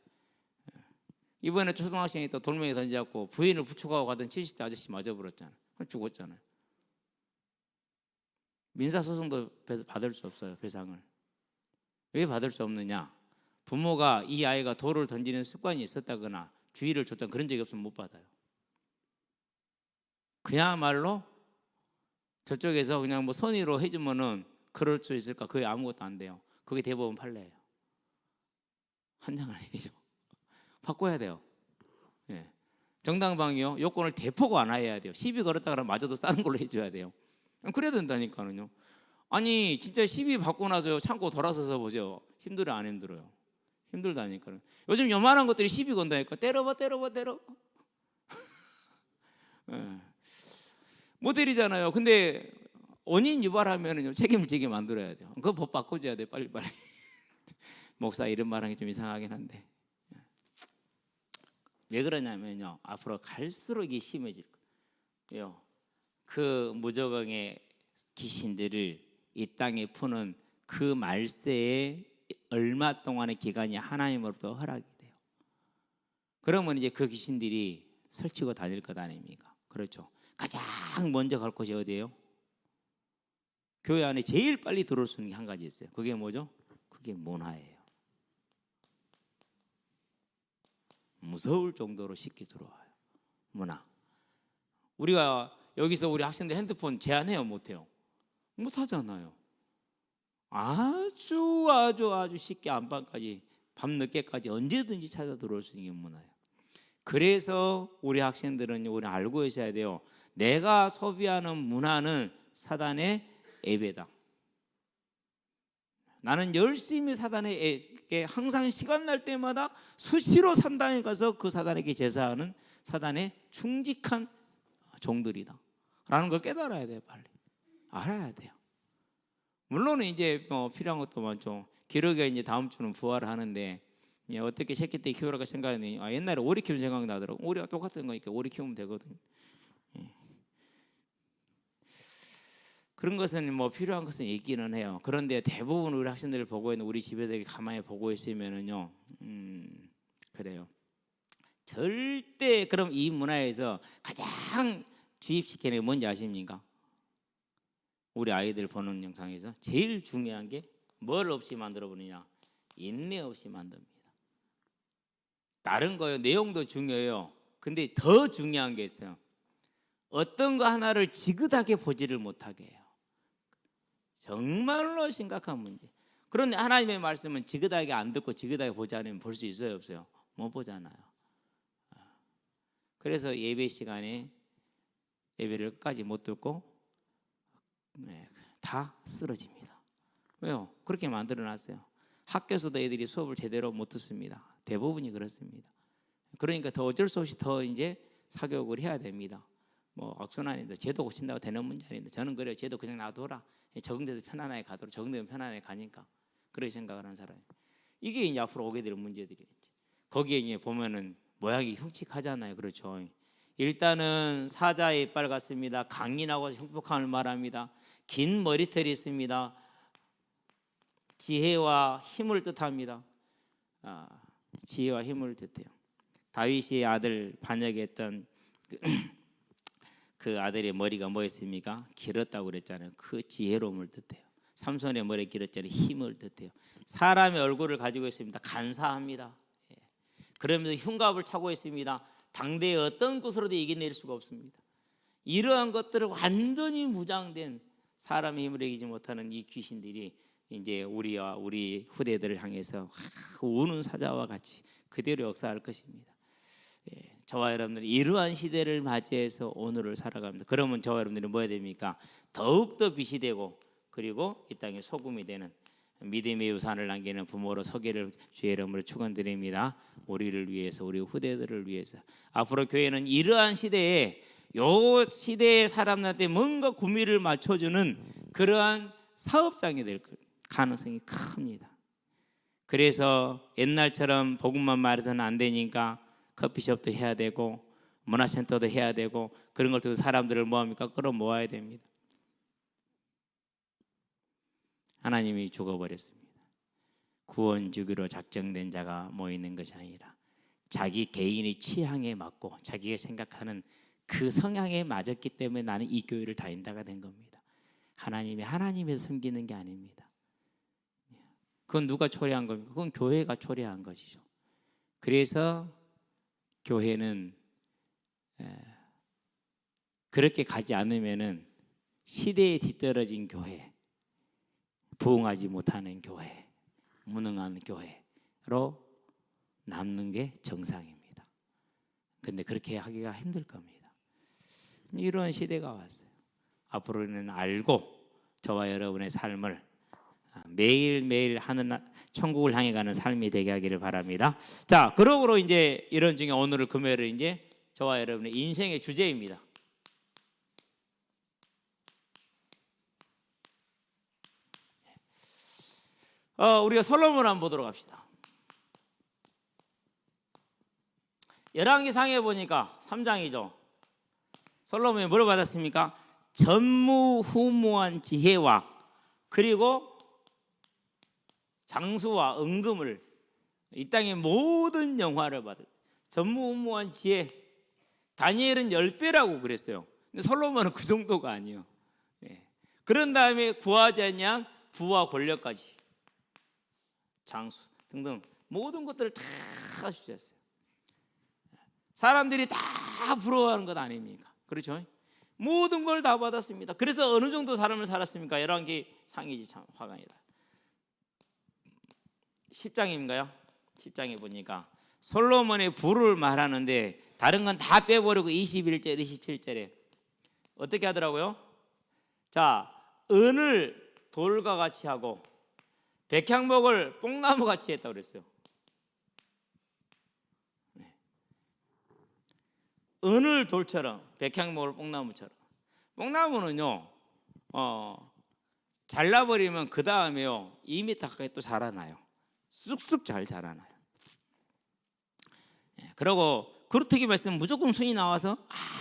이번에 초등학생이 또 돌멩이 던져갖고 부인을 부축하고 가던 70대 아저씨 맞아버렸잖아요. 죽었잖아요. 민사소송도 받을 수 없어요. 배상을. 왜 받을 수 없느냐? 부모가 이 아이가 돌을 던지는 습관이 있었다거나 주의를 줬던 그런 적이 없으면 못 받아요. 그야말로 저쪽에서 그냥 뭐 선의로 해주면은 그럴 수 있을까? 그게 아무것도 안 돼요. 그게 대법원 판례예요. 한 장을 내죠. 바꿔야 돼요. 예. 정당방위요. 요건을 대폭 완화해야 돼요. 시비 걸었다 그러면 마저도 싸는 걸로 해줘야 돼요. 그래야 된다니까요. 아니 진짜 시비 받고 나서 참고 돌아서서 보세요. 힘들어요, 안 힘들어요? 힘들다니까요. 요즘 요만한 것들이 시비 건다니까. 때려봐. 예. 못 때리잖아요. 근데 원인 유발하면은요 책임을 지게 만들어야 돼요. 그거 법 바꿔줘야 돼, 빨리. 목사 이런 말하기 좀 이상하긴 한데 왜 그러냐면요, 앞으로 갈수록 이게 심해질 거예요. 그 무저강의 귀신들을 이 땅에 푸는 그 말세에 얼마 동안의 기간이 하나님으로부터 허락이 돼요. 그러면 이제 그 귀신들이 설치고 다닐 것 아닙니까? 그렇죠. 가장 먼저 갈 곳이 어디예요? 교회 안에 제일 빨리 들어올 수 있는 게 한 가지 있어요. 그게 뭐죠? 그게 문화예요. 무서울 정도로 쉽게 들어와요. 문화. 우리가 여기서 우리 학생들 핸드폰 제한해요, 못해요? 못하잖아요. 아주 쉽게 안방까지 밤늦게까지 언제든지 찾아 들어올 수 있는 게 문화예요. 그래서 우리 학생들은 우리 알고 있어야 돼요. 내가 소비하는 문화는 사단의 예배다. 나는 열심히 사단에게 항상 시간 날 때마다 수시로 산당에 가서 그 사단에게 제사하는 사단의 충직한 종들이다 라는 걸 깨달아야 돼요. 빨리 알아야 돼요. 물론 이제 필요한 것도 많죠. 기록이가 이제 다음 주는 부활을 하는데 어떻게 새끼 때 키우라고 생각하니 옛날에 오리 키우는 생각이 나더라고. 오리가 똑같은 거니까 오리 키우면 되거든요. 그런 것은 뭐 필요한 것은 있기는 해요. 그런데 대부분 우리 학생들을 보고 있는 우리 집에서 이렇게 가만히 보고 있으면은요, 그래요. 절대 그럼 이 문화에서 가장 주입시키는 게 뭔지 아십니까? 우리 아이들 보는 영상에서 제일 중요한 게 뭘 없이 만들어 버리냐? 인내 없이 만듭니다. 다른 거요, 내용도 중요해요. 근데 더 중요한 게 있어요. 어떤 거 하나를 지긋하게 보지를 못하게 해요. 정말로 심각한 문제. 그런데 하나님의 말씀은 지긋하게 안 듣고 지긋하게 보지 않으면 볼 수 있어요, 없어요? 못 보잖아요. 그래서 예배 시간에 예배를 끝까지 못 듣고 다 쓰러집니다. 왜요? 그렇게 만들어놨어요. 학교에서도 애들이 수업을 제대로 못 듣습니다. 대부분이 그렇습니다. 그러니까 더 어쩔 수 없이 더 이제 사교육을 해야 됩니다. 뭐 악순환인데 쟤도 고친다고 되는 문제 아닌데 저는 그래요. 쟤도 그냥 놔둬라. 적응돼서 편안하게 가도록. 적응되면 편안하게 가니까 그렇게 생각을 하는 사람이. 이게 이제 앞으로 오게 될 문제들이에요. 거기에 이제 보면은 모양이 흉측하잖아요. 그렇죠. 일단은 사자의 이빨 같습니다. 강인하고 흉폭함을 말합니다. 긴 머리털이 있습니다. 지혜와 힘을 뜻합니다. 지혜와 힘을 뜻해요. 다윗의 아들 반역했던 그 아들의 머리가 뭐였습니까? 길었다고 그랬잖아요. 그 지혜로움을 뜻해요. 삼손의 머리 길었잖아요. 힘을 뜻해요. 사람의 얼굴을 가지고 있습니다. 간사합니다. 그러면서 흉갑을 차고 있습니다. 당대의 어떤 곳으로도 이겨낼 수가 없습니다. 이러한 것들을 완전히 무장된 사람의 힘을 이기지 못하는 이 귀신들이 이제 우리와 우리 후대들을 향해서 우는 사자와 같이 그대로 역사할 것입니다. 저와 여러분들이 이러한 시대를 맞이해서 오늘을 살아갑니다. 그러면 저와 여러분들이 뭐 해야 됩니까? 더욱더 빛이 되고 그리고 이 땅에 소금이 되는 믿음의 유산을 남기는 부모로 서기를 주의 이름으로 축원드립니다. 우리를 위해서 우리 후대들을 위해서 앞으로 교회는 이러한 시대에 요 시대의 사람들한테 뭔가 구미를 맞춰주는 그러한 사업장이 될 가능성이 큽니다. 그래서 옛날처럼 복음만 말해서는 안 되니까 커피숍도 해야 되고 문화센터도 해야 되고 그런 걸 두고 사람들을 뭐합니까? 끌어모아야 됩니다. 하나님이 죽어버렸습니다. 구원 주기로 작정된 자가 모이는 것이 아니라 자기 개인의 취향에 맞고 자기가 생각하는 그 성향에 맞았기 때문에 나는 이 교회를 다닌다가 된 겁니다. 하나님에서 섬기는 게 아닙니다. 그건 누가 초래한 겁니까? 그건 교회가 초래한 것이죠. 그래서 교회는 그렇게 가지 않으면은 시대에 뒤떨어진 교회, 부흥하지 못하는 교회, 무능한 교회로 남는 게 정상입니다. 근데 그렇게 하기가 힘들 겁니다. 이런 시대가 왔어요. 앞으로는 알고 저와 여러분의 삶을 매일매일 하는 천국을 향해 가는 삶이 되게 하기를 바랍니다. 자, 그러므로 이제 이런 중에 오늘 금요일은 이제 저와 여러분의 인생의 주제입니다. 우리가 솔로몬 한번 보도록 합시다. 열왕기상에 보니까 3장이죠. 솔로몬이 뭘 받았습니까? 전무후무한 지혜와 그리고 장수와 은금을, 이 땅의 모든 영화를 받은 전무후무한 지혜. 다니엘은 10배라고 그랬어요. 근데 솔로몬은 그 정도가 아니에요. 그런 다음에 구하지 않냐 부와 권력까지, 장수 등등 모든 것들을 다 주셨어요. 사람들이 다 부러워하는 것 아닙니까? 그렇죠? 모든 걸 다 받았습니다. 그래서 어느 정도 삶을 살았습니까? 열왕기 상이지 참 화강이다. 10장인가요? 10장에 보니까 솔로몬의 부를 말하는데 다른 건 다 빼버리고 21절, 27절에 어떻게 하더라고요? 자, 은을 돌과 같이 하고 백향목을 뽕나무 같이 했다고 그랬어요. 은을 돌처럼, 백향목을 뽕나무처럼. 뽕나무는요, 잘라버리면 그 다음에요 2m 가까이 또 자라나요. 쑥쑥 잘 자라나요. 그리고 그루터기 말씀은 무조건 순이 나와서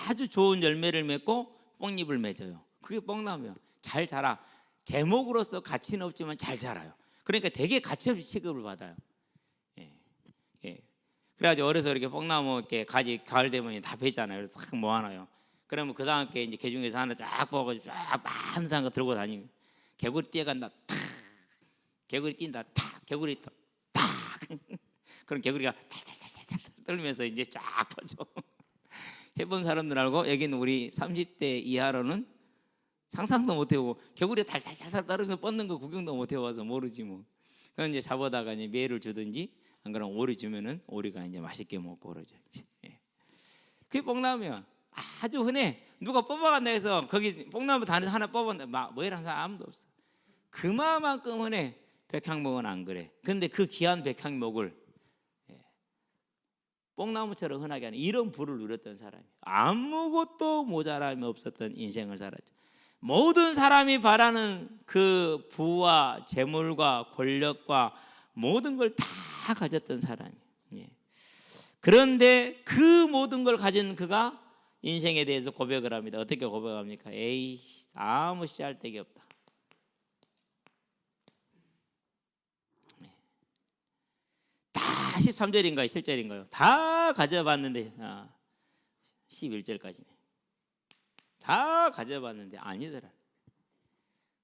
아주 좋은 열매를 맺고 뽕잎을 맺어요. 그게 뽕나무예요. 잘 자라. 제목으로서 가치는 없지만 잘 자라요. 그러니까 되게 가치 없이 취급을 받아요. 그래가지고 어려서 이렇게 뽕나무 이렇게 가지 가을 되면 다 베잖아요. 그래서 딱 모아놔요. 그러면 그 다음 게 이제 개 중에서 하나 쫙 뽑아가지고 쫙 많은 거 들고 다니고 개구리 뛰어간다 탁, 개구리 뛴다 탁, 개구리 탁. 그럼 개구리가 탈탈탈탈 떨면서 이제 쫙 퍼져. 해본 사람들 알고 여기는 우리 30대 이하로는 상상도 못 해보고 개구리 탈탈탈탈 떨어져서 뻗는 거 구경도 못 해봐서 모르지 뭐. 그럼 이제 잡아다가 이제 매를 주든지 안 그러면 오리 주면은 오리가 이제 맛있게 먹고 그러죠. 그게 뽕나무야. 아주 흔해. 누가 뽑아간다 해서 거기 뽕나무 단에서 하나 뽑았는데 막 뭐이란 사람 아무도 없어. 그만큼 흔해. 백향목은 안 그래. 근데 그 귀한 백향목을 뽕나무처럼 흔하게 하는 이런 부를 누렸던 사람이 아무것도 모자람이 없었던 인생을 살았죠. 모든 사람이 바라는 그 부와 재물과 권력과 모든 걸 다 가졌던 사람이. 그런데 그 모든 걸 가진 그가 인생에 대해서 고백을 합니다. 어떻게 고백합니까? 에이, 아무 씨알데기 없다. 다 13절인가요? 7절인가요? 다 가져봤는데 11절까지네. 다 가져봤는데 아니더라.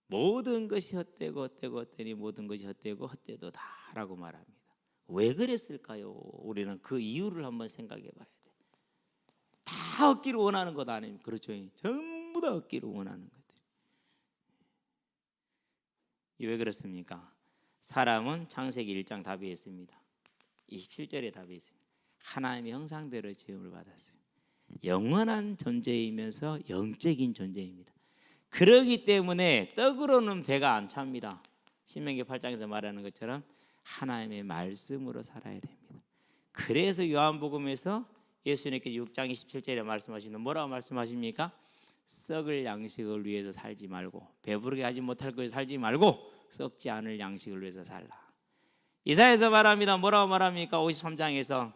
모든 것이 헛되고 헛되고 헛되니 모든 것이 헛되고 헛되도다라고 말합니다. 왜 그랬을까요? 우리는 그 이유를 한번 생각해 봐야 돼. 다 얻기를 원하는 것 아닙니까? 그렇죠? 전부 다 얻기를 원하는 것들. 왜 그렇습니까? 사람은 창세기 1장 답이 있습니다. 27절에 답이 있습니다. 하나님의 형상대로 지음을 받았어요. 영원한 존재이면서 영적인 존재입니다. 그러기 때문에 떡으로는 배가 안 찹니다. 신명기 8장에서 말하는 것처럼 하나님의 말씀으로 살아야 됩니다. 그래서 요한복음에서 예수님께 6장 27절에 말씀하시는 뭐라고 말씀하십니까? 썩을 양식을 위해서 살지 말고 배부르게 하지 못할 것에 살지 말고 썩지 않을 양식을 위해서 살라. 이사야서 말합니다. 뭐라고 말합니까? 53장에서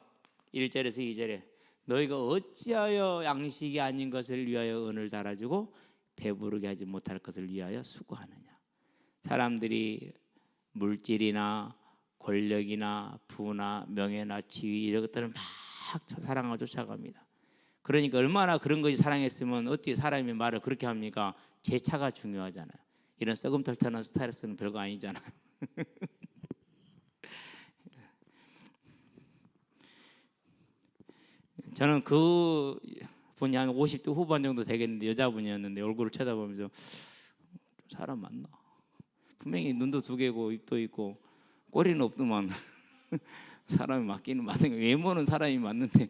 1절에서 2절에 너희가 어찌하여 양식이 아닌 것을 위하여 은을 달아주고 배부르게 하지 못할 것을 위하여 수고하느냐. 사람들이 물질이나 권력이나 부나 명예나 지위 이런 것들을 막 사랑하고 쫓아갑니다. 그러니까 얼마나 그런 것이 사랑했으면 어떻게 사람이 말을 그렇게 합니까? 제 차가 중요하잖아요. 이런 썩음 털터는 스타일스는 별거 아니잖아요. 저는 그 분이 한 50대 후반 정도 되겠는데 여자분이었는데 얼굴을 쳐다보면서 사람 맞나? 분명히 눈도 두 개고 입도 있고 꼬리는 없더만 사람이 맞기는 맞는 거. 외모는 사람이 맞는데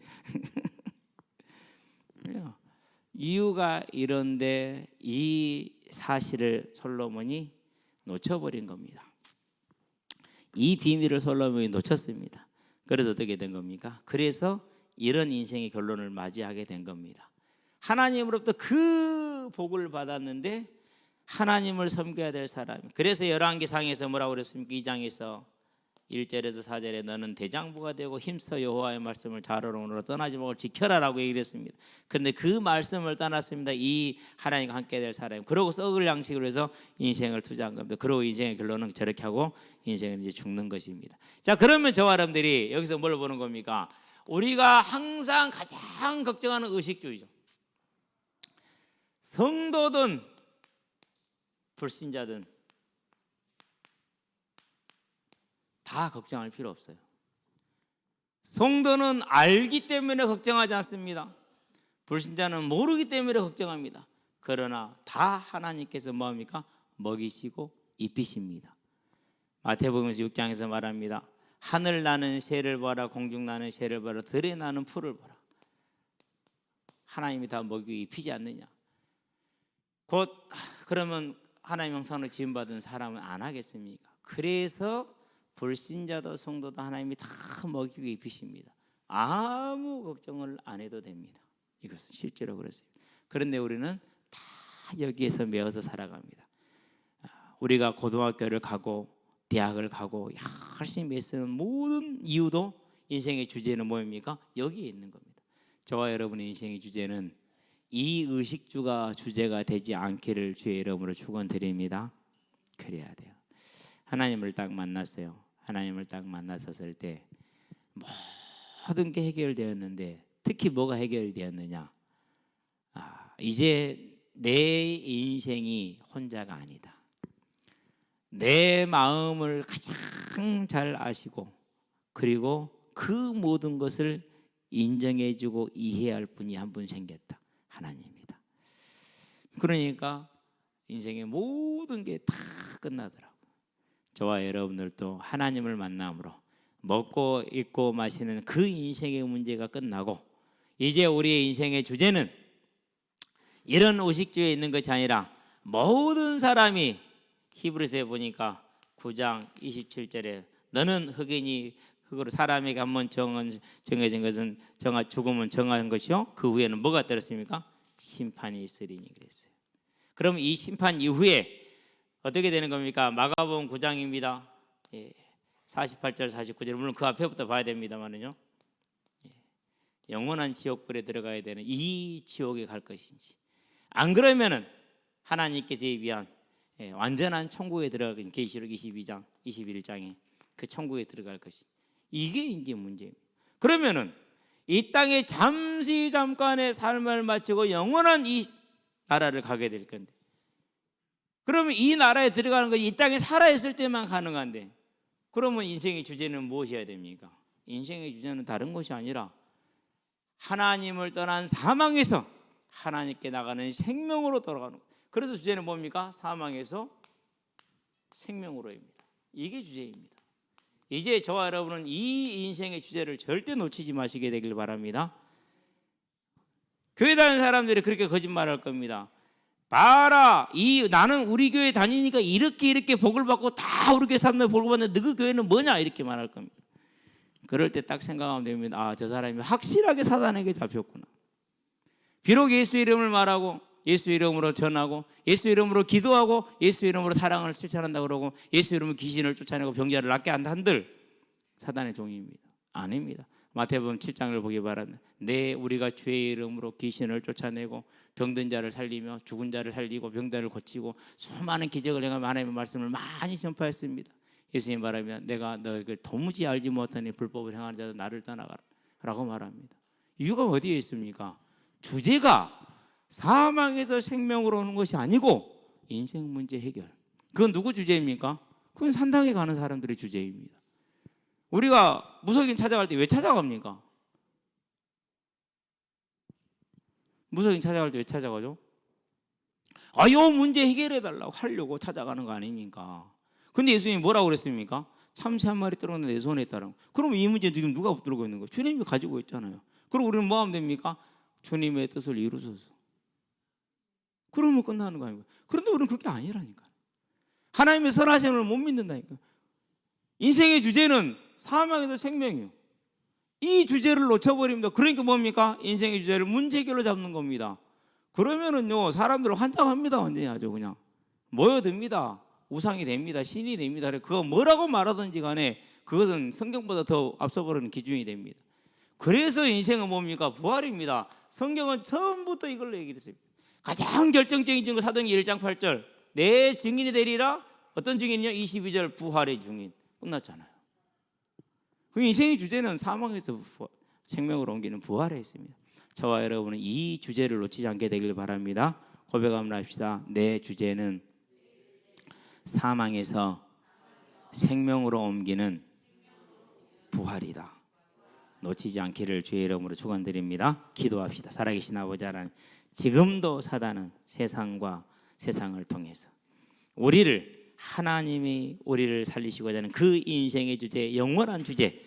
이유가 이런데 이 사실을 솔로몬이 놓쳐버린 겁니다. 이 비밀을 솔로몬이 놓쳤습니다. 그래서 어떻게 된 겁니까? 그래서 이런 인생의 결론을 맞이하게 된 겁니다. 하나님으로부터 그 복을 받았는데 하나님을 섬겨야 될 사람. 그래서 열왕기상에서 뭐라고 그랬습니까? 2장에서 1절에서 4절에 너는 대장부가 되고 힘써 여호와의 말씀을 잘하러 떠나지 말고 지켜라라고 얘기를 했습니다. 그런데 그 말씀을 떠났습니다. 이 하나님과 함께 될 사람. 그러고 썩을 양식으로 해서 인생을 투자한 겁니다. 그러고 인생의 결론은 저렇게 하고 인생은 이제 죽는 것입니다. 자, 그러면 저와 여러분들이 여기서 뭘 보는 겁니까? 우리가 항상 가장 걱정하는 의식주의죠. 성도든 불신자든 다 걱정할 필요 없어요. 성도는 알기 때문에 걱정하지 않습니다. 불신자는 모르기 때문에 걱정합니다. 그러나 다 하나님께서 뭐합니까? 먹이시고 입히십니다. 마태복음 6장에서 말합니다. 하늘 나는 새를 봐라, 공중 나는 새를 봐라, 들에 나는 풀을 봐라. 하나님이 다 먹이고 입히지 않느냐? 곧 그러면 하나님 형상으로 지음받은 사람은 안 하겠습니까? 그래서 불신자도 성도도 하나님이 다 먹이고 입히십니다. 아무 걱정을 안 해도 됩니다. 이것은 실제로 그렇습니다. 그런데 우리는 다 여기에서 매어서 살아갑니다. 우리가 고등학교를 가고 대학을 가고 열심히 애쓰는 모든 이유도 인생의 주제는 뭐입니까? 여기에 있는 겁니다. 저와 여러분의 인생의 주제는 이 의식주가 주제가 되지 않기를 주의 이름으로 축원드립니다. 그래야 돼요. 하나님을 딱 만났어요. 하나님을 딱 만났었을 때 모든 게 해결되었는데 특히 뭐가 해결이 되었느냐? 이제 내 인생이 혼자가 아니다. 내 마음을 가장 잘 아시고 그리고 그 모든 것을 인정해주고 이해할 분이 한 분 생겼다. 하나님입니다. 그러니까 인생의 모든 게 다 끝나더라고요. 저와 여러분들도 하나님을 만남으로 먹고 입고 마시는 그 인생의 문제가 끝나고 이제 우리의 인생의 주제는 이런 의식주의에 있는 것이 아니라 모든 사람이 히브리서에 보니까 9장 27절에 너는 흑인이 흑으로 사람에게 한번 정해진 것은 죽음은 정한 것이요 그 후에는 뭐가 떨어집니까? 심판이 있으리니 그랬어요. 그럼 이 심판 이후에 어떻게 되는 겁니까? 마가복음 9장입니다. 48절 49절 물론 그 앞에부터 봐야 됩니다만은요. 영원한 지옥불에 들어가야 되는 이 지옥에 갈 것인지 안 그러면은 하나님께서 예비한 완전한 천국에 들어가는 계시록 22장 21장에 그 천국에 들어갈 것이 이게 이제 문제입니다. 그러면은 이 땅에 잠깐의 삶을 마치고 영원한 이 나라를 가게 될 건데 그러면 이 나라에 들어가는 것이 이 땅에 살아있을 때만 가능한데 그러면 인생의 주제는 무엇이어야 됩니까? 인생의 주제는 다른 것이 아니라 하나님을 떠난 사망에서 하나님께 나가는 생명으로 돌아가는 거예요. 그래서 주제는 뭡니까? 사망에서 생명으로입니다. 이게 주제입니다. 이제 저와 여러분은 이 인생의 주제를 절대 놓치지 마시게 되길 바랍니다. 교회 다니는 사람들이 그렇게 거짓말할 겁니다. 봐라, 나는 우리 교회 다니니까 이렇게 복을 받고 다 우리 교회 사람들 복을 받는데 너희 교회는 뭐냐 이렇게 말할 겁니다. 그럴 때 딱 생각하면 됩니다. 저 사람이 확실하게 사단에게 잡혔구나. 비록 예수 이름을 말하고 예수 이름으로 전하고 예수 이름으로 기도하고 예수 이름으로 사랑을 실천한다 그러고 예수 이름으로 귀신을 쫓아내고 병자를 낫게 한다 한들 사단의 종입니다. 아닙니다. 마태복음 7장을 보기 바랍니다. 우리가 주의 이름으로 귀신을 쫓아내고 병든 자를 살리며 죽은 자를 살리고 병자를 고치고 수많은 기적을 행하며 하나님의 말씀을 많이 전파했습니다. 예수님 말하면 내가 너희를 도무지 알지 못하니 불법을 행하는 자도 나를 떠나가라 라고 말합니다. 이유가 어디에 있습니까? 주제가 사망에서 생명으로 오는 것이 아니고 인생 문제 해결. 그건 누구 주제입니까? 그건 산당에 가는 사람들의 주제입니다. 우리가 무속인 찾아갈 때 왜 찾아갑니까? 무속인 찾아갈 때 왜 찾아가죠? 아, 요 문제 해결해 달라고 하려고 찾아가는 거 아닙니까? 근데 예수님이 뭐라고 그랬습니까? 참새 한 마리 떨어졌는데 내 손에 있다라고. 그러면 이 문제 지금 누가 붙들고 있는 거예요? 주님이 가지고 있잖아요. 그리고 우리는 뭐 하면 됩니까? 주님의 뜻을 이루소서. 그러면 끝나는 거 아닙니까? 그런데 우리는 그게 아니라니까. 하나님의 선하심을 못 믿는다니까. 인생의 주제는 사망에서 생명이요. 이 주제를 놓쳐버립니다. 그러니까 뭡니까? 인생의 주제를 문제 해결로 잡는 겁니다. 그러면은요, 사람들 환장합니다. 완전히 아주 그냥 모여듭니다. 우상이 됩니다. 신이 됩니다. 그거 뭐라고 말하든지 간에 그것은 성경보다 더 앞서버리는 기준이 됩니다. 그래서 인생은 뭡니까? 부활입니다. 성경은 처음부터 이걸 얘기했어요. 가장 결정적인 증거 사도행전 1장 8절 내 증인이 되리라. 어떤 증인이요? 22절 부활의 증인. 끝났잖아요. 그 인생의 주제는 사망에서 생명으로 옮기는 부활에 있습니다. 저와 여러분은 이 주제를 놓치지 않게 되길 바랍니다. 고백 한번 합시다. 내 주제는 사망에서 생명으로 옮기는 부활이다. 놓치지 않기를 주의 이름으로 축원드립니다. 기도합시다. 살아계신 아버지 하나님, 지금도 사단은 세상과 세상을 통해서 하나님이 우리를 살리시고자 하는 그 인생의 주제, 영원한 주제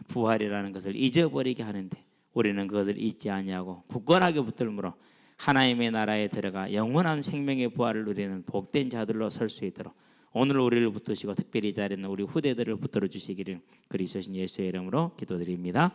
부활이라는 것을 잊어버리게 하는데 우리는 그것을 잊지 아니하고 굳건하게 붙들므로 하나님의 나라에 들어가 영원한 생명의 부활을 누리는 복된 자들로 설 수 있도록 오늘 우리를 붙드시고 특별히 이 자리에 있는 우리 후대들을 붙들어 주시기를 그리스도신 예수의 이름으로 기도드립니다.